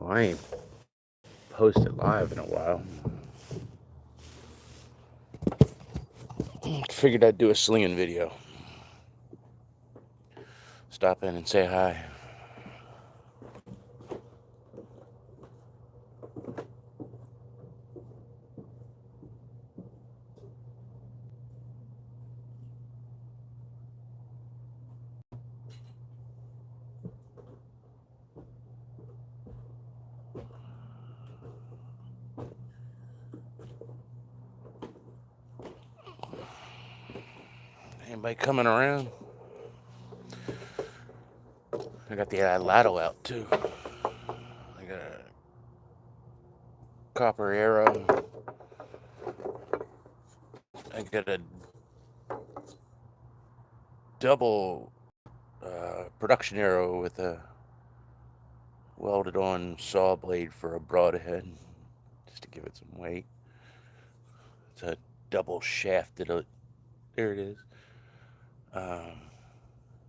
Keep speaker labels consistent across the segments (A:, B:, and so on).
A: Well, I ain't posted live in a while. Figured I'd do a slinging video. Stop in and say hi. Anybody coming around? I got the ladle out too. I got a copper arrow. I got a double production arrow with a welded on saw blade for a broadhead, just to give it some weight. It's a double shafted. There it is.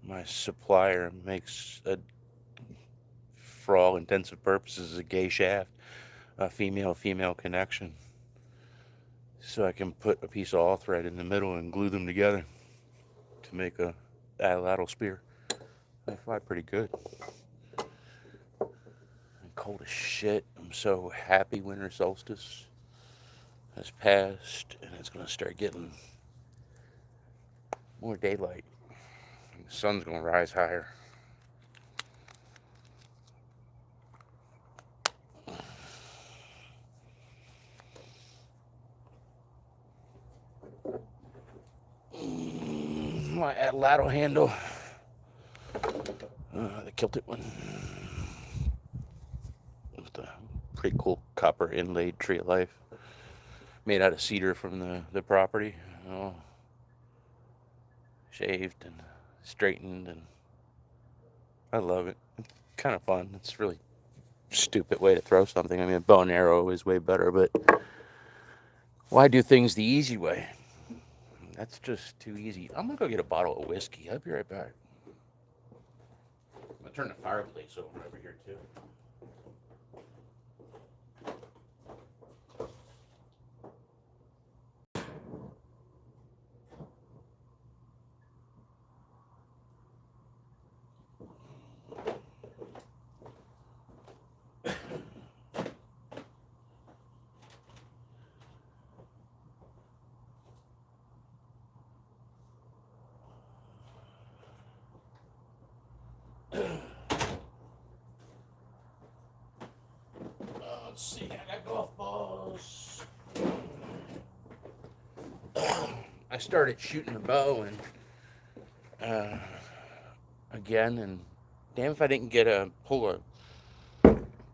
A: My supplier makes for all intensive purposes, a gay shaft, a female-female connection. So I can put a piece of all thread in the middle and glue them together to make a lateral spear. They fly pretty good. I'm cold as shit. I'm so happy winter solstice has passed and it's gonna start getting more daylight. The sun's gonna rise higher. My ladle handle, the kilted one, with a pretty cool copper inlaid tree of life, made out of cedar from the property, shaved and straightened, and I love it. It's kind of fun. It's really stupid way to throw something. I mean, a bow and arrow is way better, but why do things the easy way? That's just too easy. I'm gonna go get a bottle of whiskey. I'll be right back. I'm gonna turn the fireplace over here too. Let's see, I got golf balls. I started shooting a bow and again, and damn if I didn't get a pull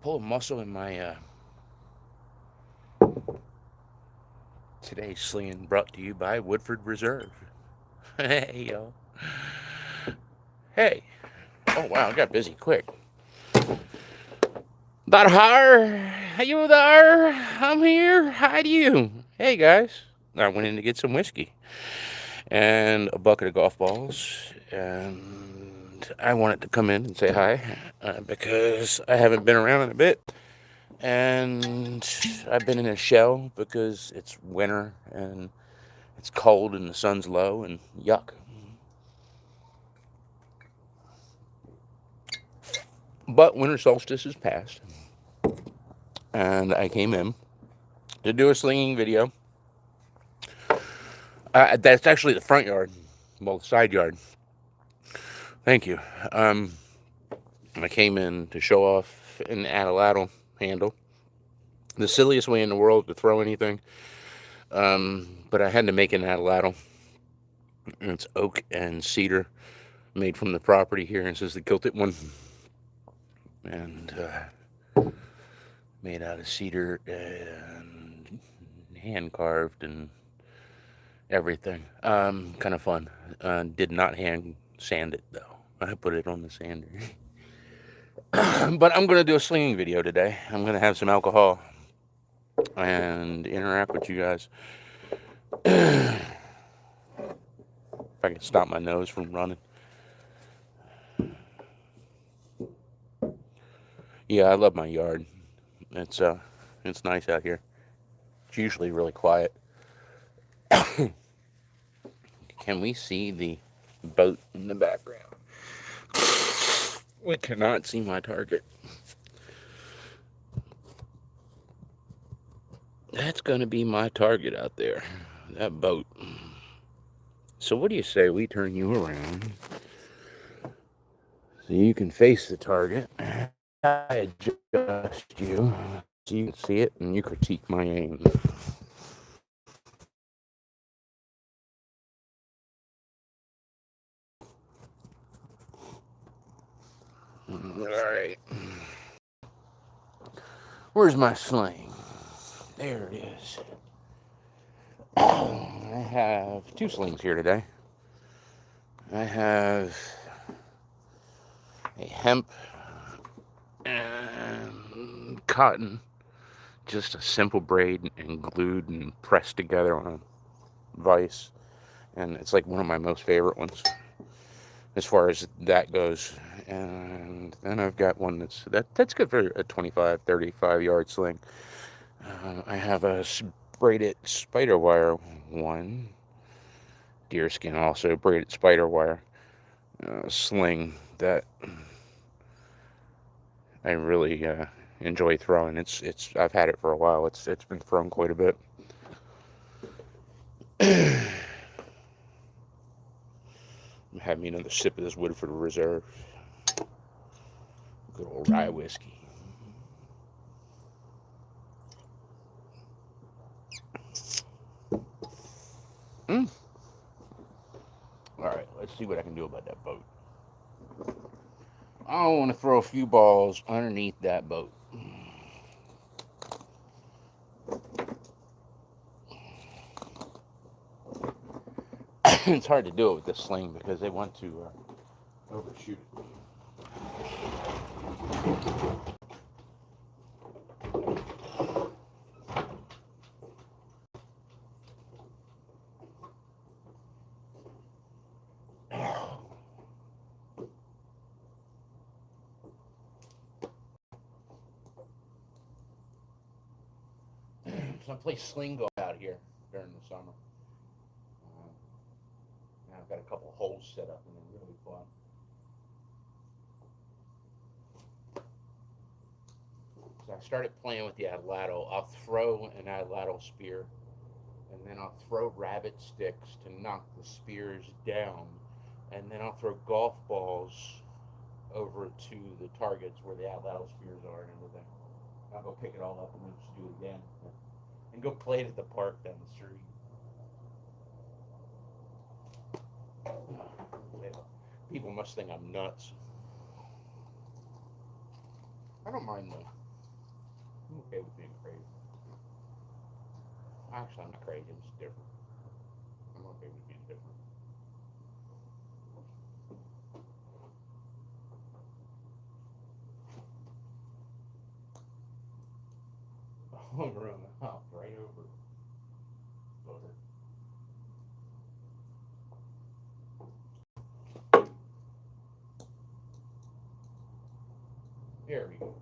A: a muscle in my today's slinging brought to you by Woodford Reserve. Hey y'all. Hey. Oh wow, I got busy quick. That her? Are you there? I'm here. Hi to you. Hey guys. I went in to get some whiskey and a bucket of golf balls, and I wanted to come in and say hi because I haven't been around in a bit, and I've been in a shell because it's winter and it's cold and the sun's low and yuck. But winter solstice is past, and I came in to do a slinging video. That's actually the front yard, well, the side yard. Thank you. I came in to show off an ladle handle. The silliest way in the world to throw anything. But I had to make an ladle. It's oak and cedar, made from the property here. It says the kilted one, and made out of cedar and hand carved and everything. Kind of fun. Did not hand sand it though. I put it on the sander. But I'm gonna do a slinging video today. I'm gonna have some alcohol and interact with you guys. If I can stop my nose from running. Yeah, I love my yard. It's nice out here. It's usually really quiet. Can we see the boat in the background? We cannot see my target. That's gonna be my target out there. That boat. So what do you say we turn you around so you can face the target? I adjust you so you can see it and you critique my aim. Alright. Where's my sling? There it is. I have two slings here today. I have a hemp and cotton, just a simple braid and glued and pressed together on a vise. And it's like one of my most favorite ones as far as that goes. And then I've got one that's good for a 25, 35 yard sling. I have a braided spider wire one, deerskin also braided spider wire sling that I really enjoy throwing. It's I've had it for a while. It's been thrown quite a bit. I'm having another sip of this Woodford Reserve. Good old rye whiskey. Mm. All right, let's see what I can do about that boat. I want to throw a few balls underneath that boat. It's hard to do it with this sling because they want to overshoot it. So I play sling golf out here during the summer. Now I've got a couple holes set up and they're really fun. So I started playing with the atlatl. I'll throw an atlatl spear and then I'll throw rabbit sticks to knock the spears down. And then I'll throw golf balls over to the targets where the atlatl spears are and everything. I'll go pick it all up and then just do it again. And go play it at the park down the street. People must think I'm nuts. I don't mind though. I'm okay with being crazy. Actually, I'm not crazy. I'm just different. I'm okay with being different. Over on the house, right over. Over. There we go.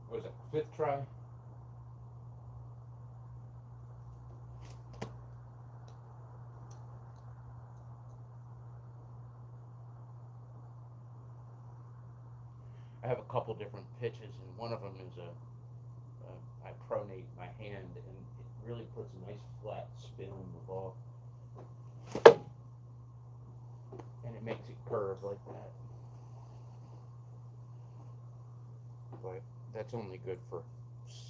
A: What was it? Fifth try? I have a couple different pitches, and one of them is I pronate my hand, and it really puts a nice flat spin on the ball, and it makes it curve like that. But that's only good for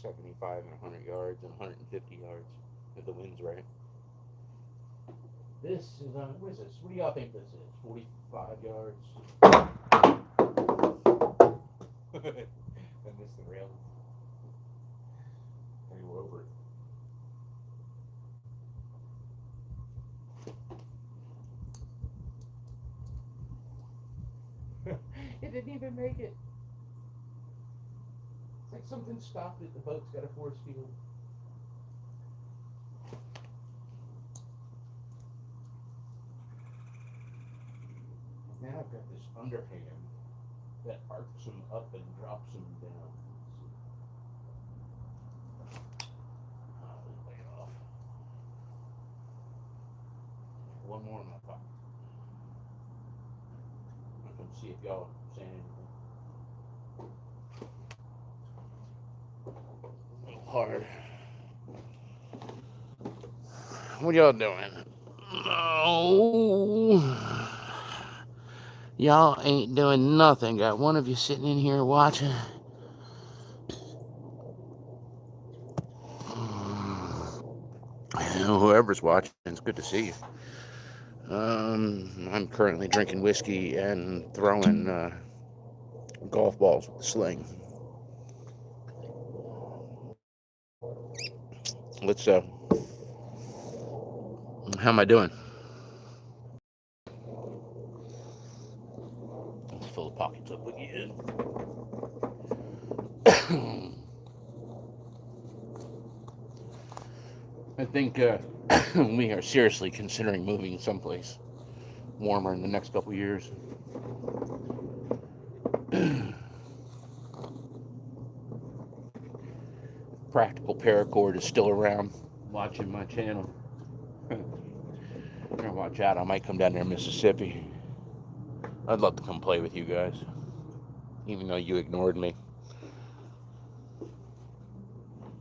A: 75 and 100 yards and 150 yards if the wind's right. This is what is this? What do y'all think this is? 45 yards. I missed the rail. I go over it. It didn't even make it. It's like something stopped it. The boat's got a force field. Now I've got this underhand that arcs them up and drops them down. Way off. One more in my pocket. I'm going to see if y'all are saying anything. A little hard. What y'all doing? No. Y'all ain't doing nothing. Got one of you sitting in here watching. Whoever's watching, it's good to see you. I'm currently drinking whiskey and throwing golf balls with the sling. Let's how am I doing? Let's fill the pockets up again. I think we are seriously considering moving someplace warmer in the next couple years. Practical Paracord is still around, watching my channel. Watch out, I might come down there in Mississippi. I'd love to come play with you guys, even though you ignored me.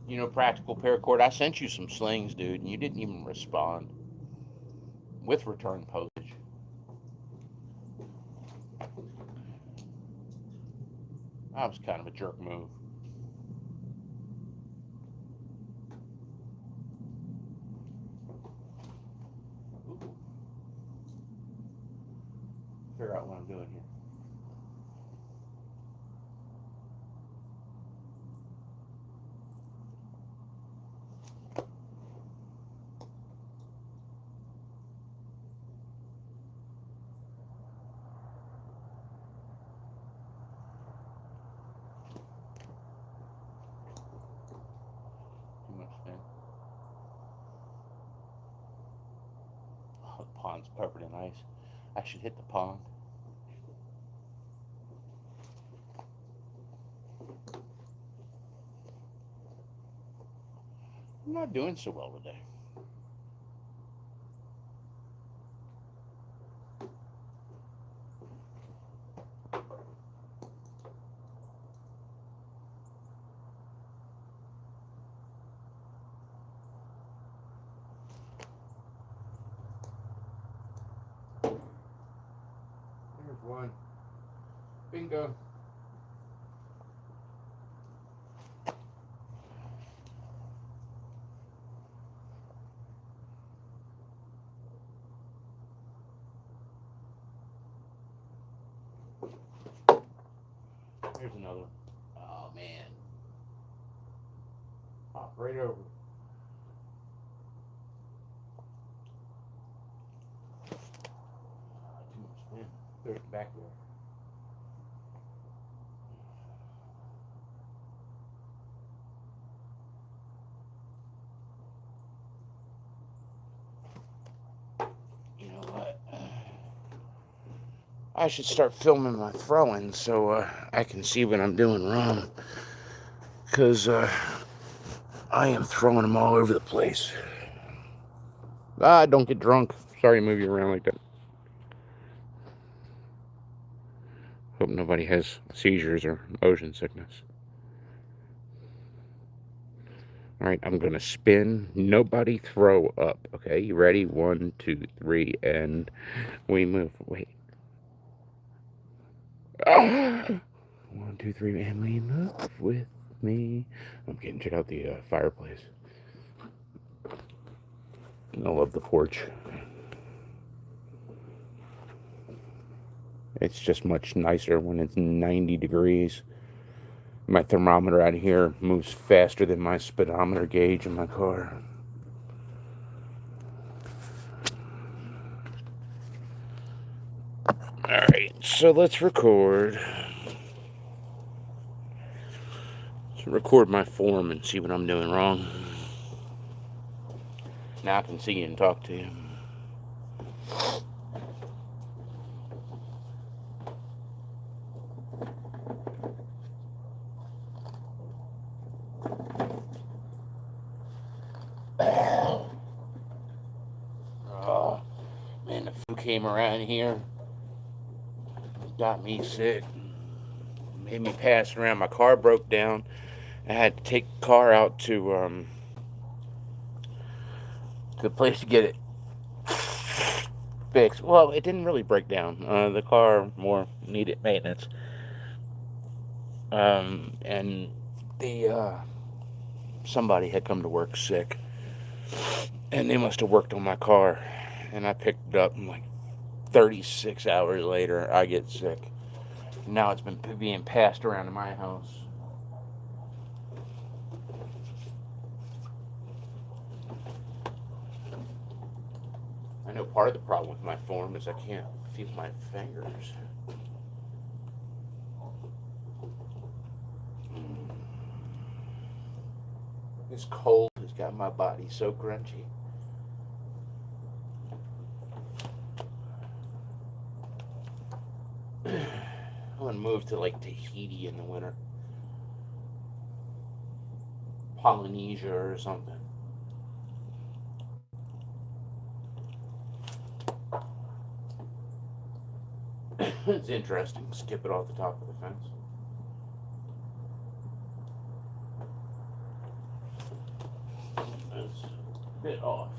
A: You know, Practical Paracord, I sent you some slings, dude, and you didn't even respond with return postage. That was kind of a jerk move. Ooh. Figure out what I'm doing here. Too much spin. Oh, the pond's covered in ice. I should hit the pond. I'm not doing so well today. There's one. Bingo. Here's another one. Oh, man. Hop right over. Too much spin. Throw it back there. You know what? I should start filming my throwing so I can see what I'm doing wrong. Because I am throwing them all over the place. Don't get drunk. Sorry to move you around like that. Hope nobody has seizures or motion sickness. Alright, I'm going to spin. Nobody throw up. Okay, you ready? 1, 2, 3, and we move. Wait. Oh. 1, 2, 3, and we move with me. I'm kidding. Check out the fireplace. I love the porch. It's just much nicer when it's 90 degrees. My thermometer out here moves faster than my speedometer gauge in my car. Alright, so let's record. Let's record my form and see what I'm doing wrong. Now I can see you and talk to you. came around here, got me sick, made me pass around. My car broke down. I had to take the car out to the place to get it fixed. Well, it didn't really break down. The car more needed maintenance. And the somebody had come to work sick, and they must have worked on my car, and I picked it up, and like 36 hours later, I get sick. Now it's been being passed around to my house. I know part of the problem with my form is I can't feel my fingers. This cold has got my body so crunchy. I'm gonna move to like Tahiti in the winter. Polynesia or something. It's interesting. Skip it off the top of the fence. That's a bit off.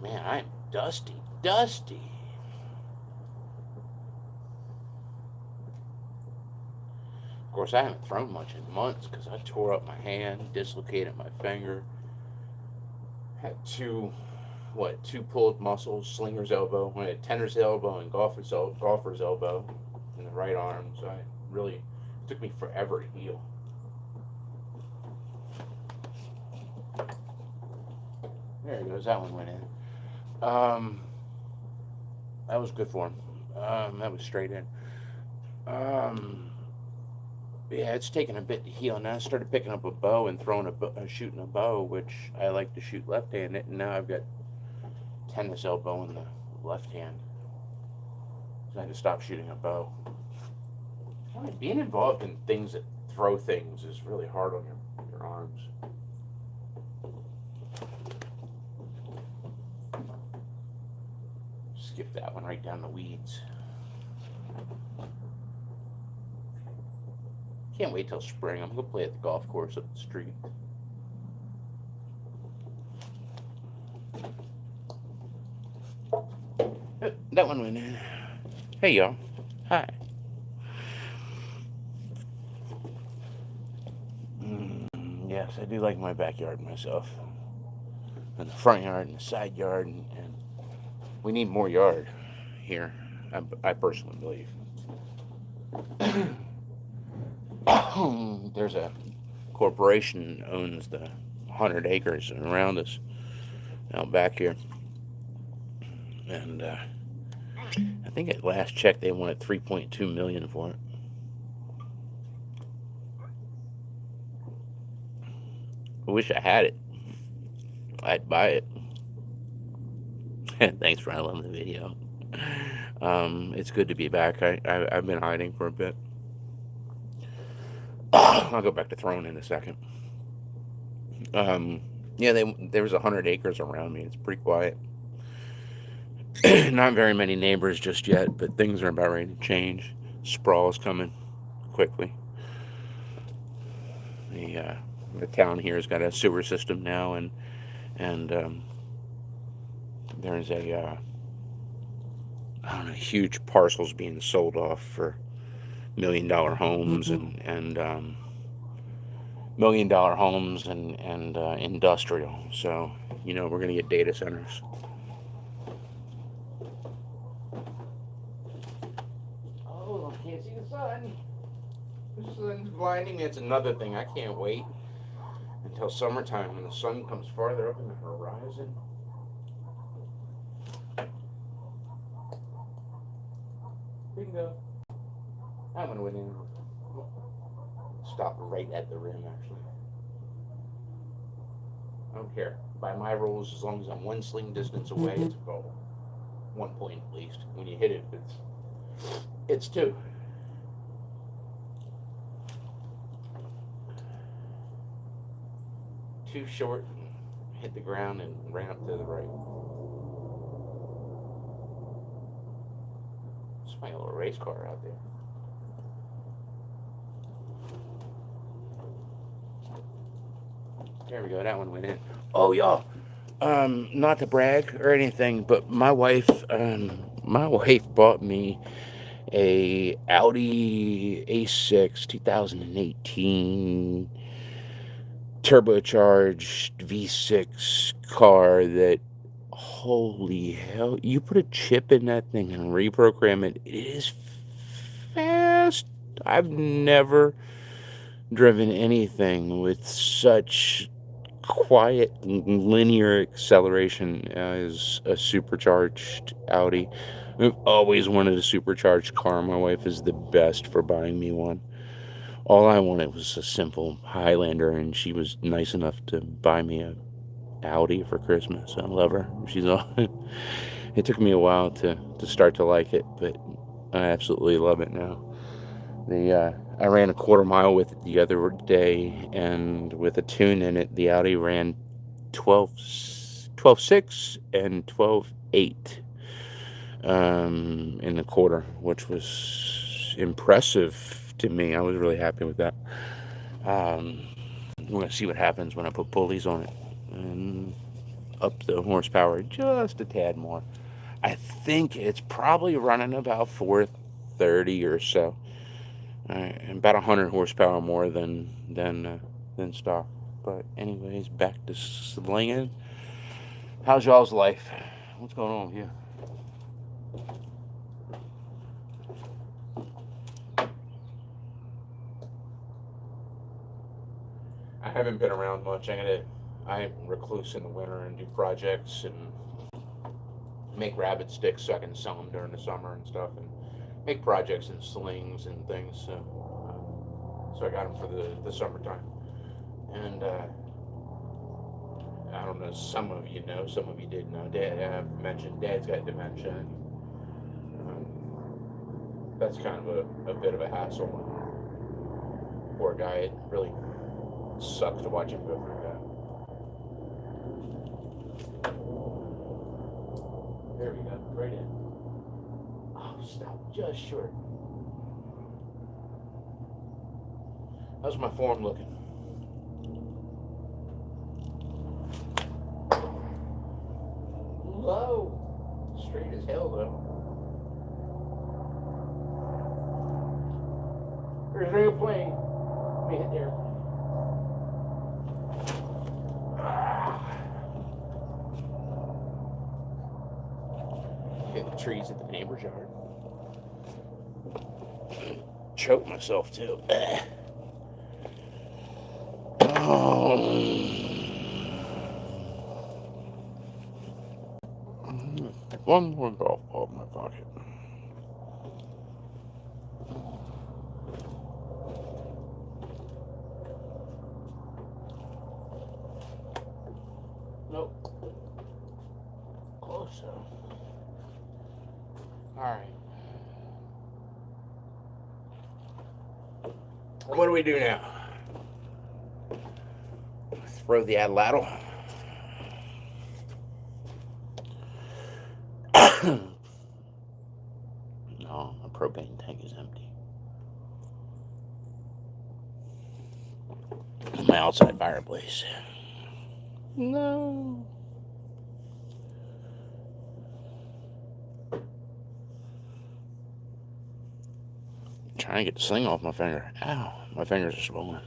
A: Man, I'm dusty. Of course, I haven't thrown much in months because I tore up my hand, dislocated my finger, had two pulled muscles, slinger's elbow, I had tenner's elbow and golfer's elbow in the right arm. So it took me forever to heal. There it goes. That one went in. That was good for him. That was straight in. Yeah, it's taken a bit to heal. Now I started picking up a bow and shooting a bow, which I like to shoot left-handed, and now I've got tennis elbow in the left hand. So I had to stop shooting a bow. I mean, being involved in things that throw things is really hard on your arms. Skip that one right down the weeds. Can't wait till spring. I'm gonna play at the golf course up the street. That one went in. Hey y'all. Hi. Yes, I do like my backyard myself. And the front yard and the side yard, and we need more yard here. I personally believe. There's a corporation that owns the 100 acres around us out back here, and I think at last check they wanted $3.2 million for it. I wish I had it. I'd buy it. Thanks for loving the video. It's good to be back. I've been hiding for a bit. I'll go back to throwing in a second. Yeah, there was 100 acres around me. It's pretty quiet. Not very many neighbors just yet, but things are about ready to change. Sprawl is coming quickly. The town here has got a sewer system now, and there's a I don't know, huge parcels being sold off for $1 million homes and $1 million homes and industrial. So we're gonna get data centers. Oh, I can't see the sun. The sun's blinding me. It's another thing. I can't wait until summertime when the sun comes farther up in the horizon. Bingo. I'm gonna win in. Stop right at the rim, actually. I don't care. By my rules, as long as I'm one sling distance away, it's a goal. 1 point at least. When you hit it, it's 2. Too short and hit the ground and ran up to the right. My little race car out there. There we go. That one went in. Oh, y'all. Not to brag or anything, but my wife bought me a Audi A6 2018 turbocharged V6 car that, holy hell, you put a chip in that thing and reprogram it. It is fast. I've never driven anything with such quiet linear acceleration as a supercharged Audi. I've always wanted a supercharged car. My wife is the best for buying me one. All I wanted was a simple Highlander, and she was nice enough to buy me a Audi for Christmas. I love her. She's all. It took me a while to start to like it, but I absolutely love it now. I ran a quarter mile with it the other day, and with a tune in it, the Audi ran 12.6 and 12.8 in the quarter, which was impressive to me. I was really happy with that. We're going to see what happens when I put pulleys on it and up the horsepower just a tad more. I think it's probably running about 430 or so. About 100 horsepower more than stock. But anyways, back to slinging. How's y'all's life? What's going on with you? I haven't been around much. I'm recluse in the winter and do projects and make rabbit sticks so I can sell them during the summer and stuff, and make projects and slings and things. So I got them for the summertime. And I don't know, some of you know, some of you didn't know. I've mentioned Dad's got dementia. That's kind of a bit of a hassle. Poor guy, it really sucks to watch him go through that. There we go, right in. Oh, stop, just short. How's my form looking? Low. Straight as hell, though. There's an airplane. Let me hit the airplane. Hit the trees at the neighbor's yard. Choke myself, too. One more golf ball in my pocket. Nope. Close though. Alright. What do we do now? Throw the atlatl. No, my propane tank is empty. My outside fireplace. No. Trying to get the sling off my finger. Ow, my fingers are swollen.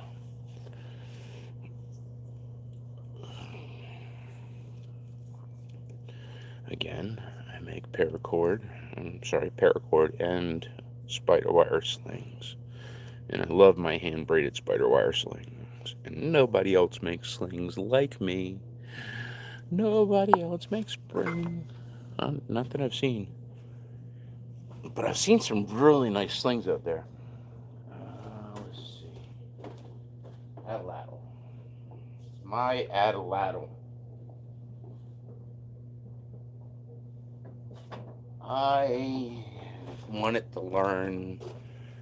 A: Again, I make paracord and spider wire slings. And I love my hand braided spider wire slings. And nobody else makes slings like me. Nobody else makes spring. Not that I've seen. But I've seen some really nice slings out there. Let's see. Atlatl. My atlatl. I wanted to learn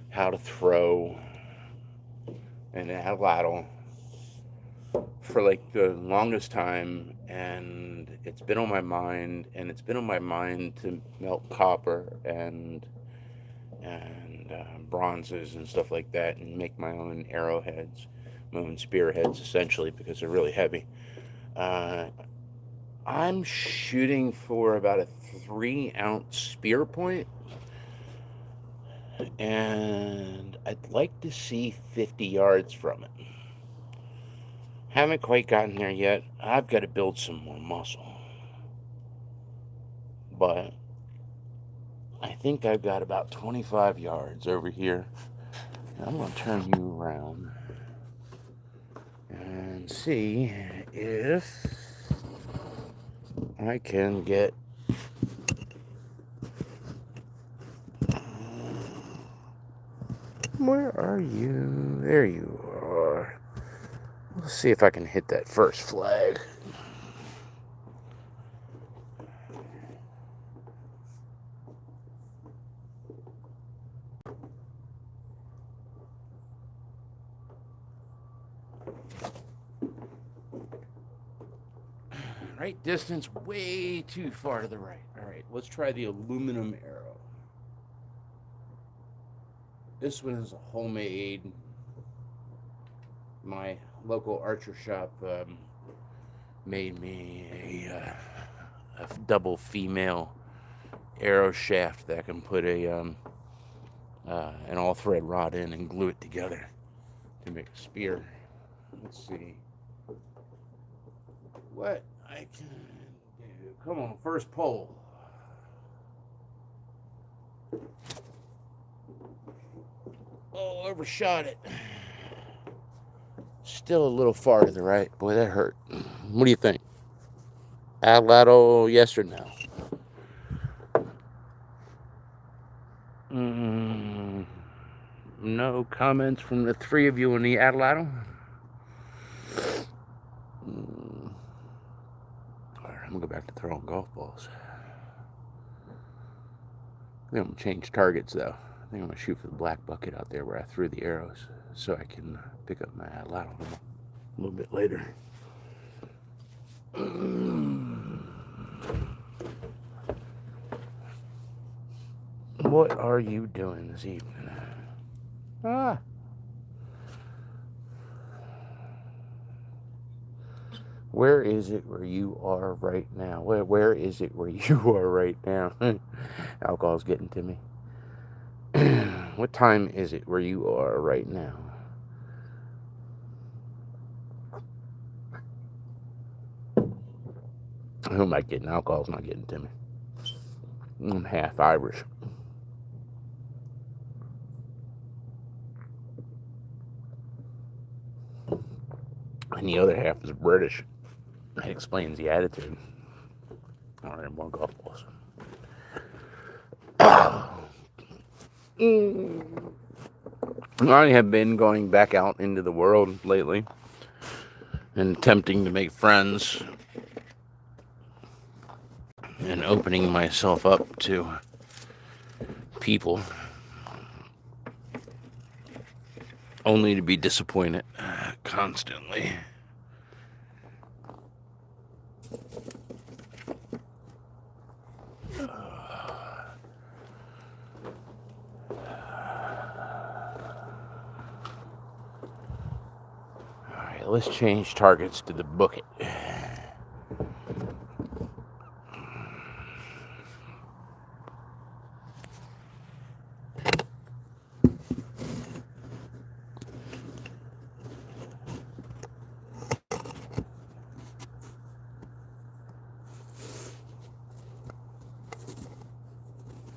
A: how to throw an atlatl for like the longest time, and it's been on my mind, to melt copper and and bronzes and stuff like that, and make my own arrowheads, my own spearheads, essentially, because they're really heavy. Uh, I'm shooting for about a 3-ounce spear point, and I'd like to see 50 yards from it. Haven't quite gotten there yet. I've got to build some more muscle. But I think I've got about 25 yards over here. I'm going to turn you around and see if I can get... Where are you? There you are. Let's see if I can hit that first flag. Right distance, way too far to the right. All right, let's try the aluminum arrow. This one is homemade. My local archer shop made me a double female arrow shaft that I can put an all-thread rod in and glue it together to make a spear. Let's see what I can do. Come on, first pull. Oh, overshot it. Still a little far to the right. Boy, that hurt. What do you think? Adlato, yes or no? No comments from the three of you on the Adlato? Alright, I'm going to go back to throwing golf balls. I think I'm going to change targets, though. I think I'm going to shoot for the black bucket out there where I threw the arrows, so I can pick up my Adlato a little bit later. What are you doing this evening? Where is it where you are right now? Where is it where you are right now? Alcohol's getting to me. What time is it where you are right now? Who am I getting? Alcohol's not getting to me. I'm half Irish. And the other half is British. That explains the attitude. All right, more golf balls. I have been going back out into the world lately and attempting to make friends and opening myself up to people, only to be disappointed constantly. Alright, let's change targets to the bucket.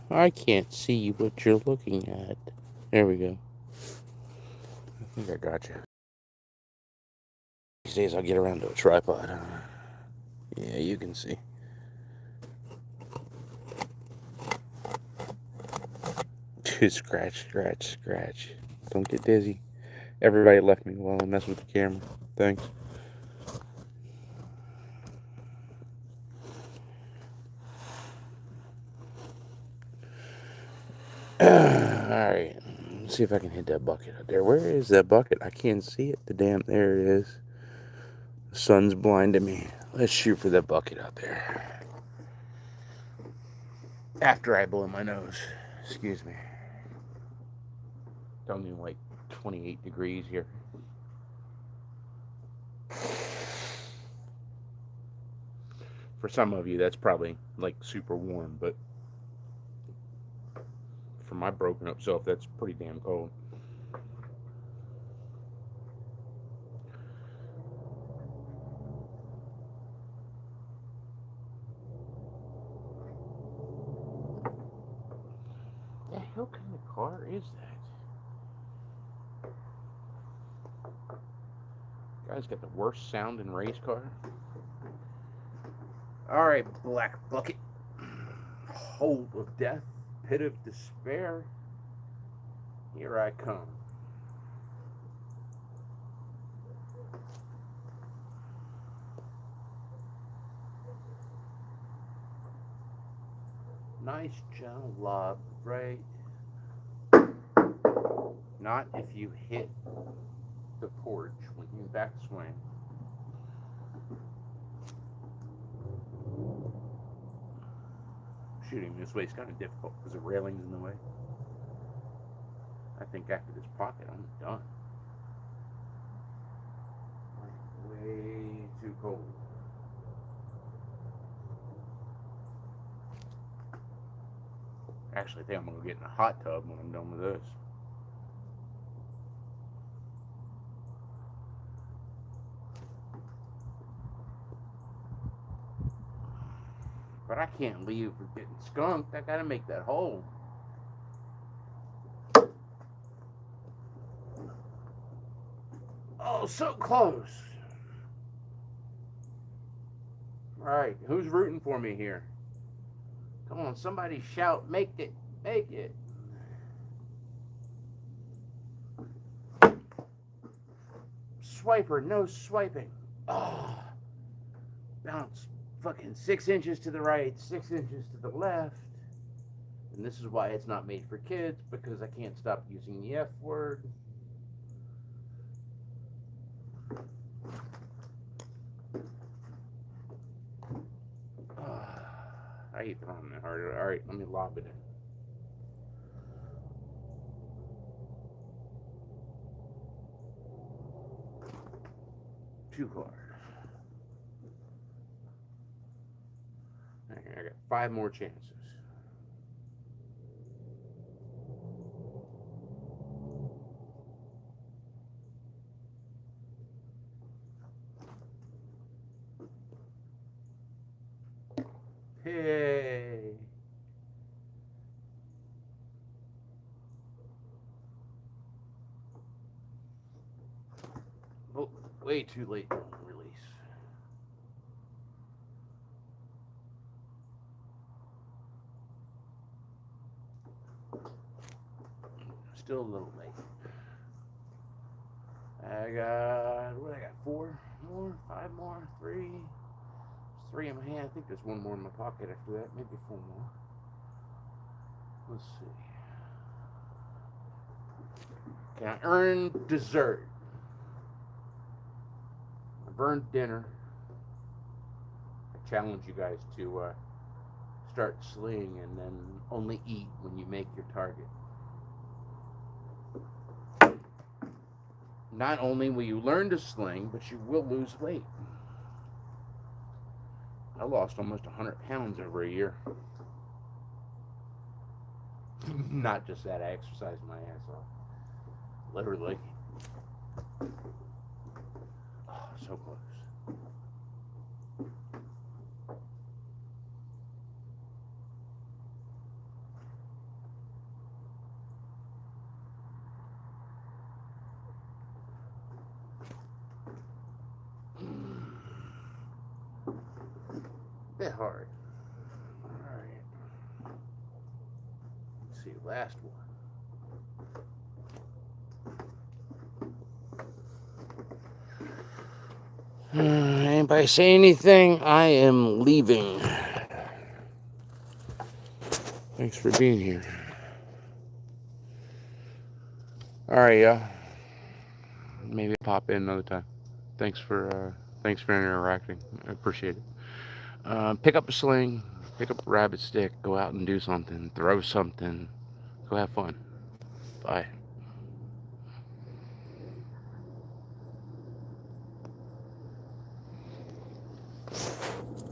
A: I can't see what you're looking at. There we go. I think I got you. These days I'll get around to a tripod. Yeah, you can see. Scratch, scratch, scratch. Don't get dizzy. Everybody left me while I'm messing with the camera. Thanks. Alright. Let's see if I can hit that bucket out there. Where is that bucket? I can't see it. There it is. The sun's blinding me. Let's shoot for that bucket out there. After I blow my nose. Excuse me. It's only like 28 degrees here. For some of you, that's probably like super warm, but for my broken up self, that's pretty damn cold. The hell kind of car is that? Guy's got the worst sounding race car. Alright, Black Bucket. Hole of death, pit of despair. Here I come. Nice gentle lob, right? Not if you hit the porch when you backswing. Shooting this way is kind of difficult because the railing's in the way. I think after this pocket, I'm done. Way too cold. Actually, I think I'm going to get in a hot tub when I'm done with this. But I can't leave for getting skunked. I got to make that hole. Oh, so close. All right, who's rooting for me here? Come on, somebody shout, make it, make it. Swiper, no swiping. Oh, bounce fucking 6 inches to the right, 6 inches to the left. And this is why it's not made for kids, because I can't stop using the F word. I hate throwing that harder. All right, let me lob it in. Too hard. I got 5 more chances. Hey. Oh, way too late to release. Still a little late. I got, what I got, 4 more, 5 more, 3. There's 3 in my hand. I think there's 1 more in my pocket after that, maybe 4 more. Let's see. Can I earn dessert? I've earned dinner. I challenge you guys to start slinging and then only eat when you make your target. Not only will you learn to sling, but you will lose weight. I lost almost 100 pounds over a year. Not just that, I exercised my ass off. Literally. Oh, so close. Bit hard. Alright. Let's see, last one. Anybody say anything? I am leaving. Thanks for being here. Alright, y'all. Maybe I'll pop in another time. Thanks for interacting. I appreciate it. Pick up a sling, pick up a rabbit stick, go out and do something, throw something, go have fun. Bye.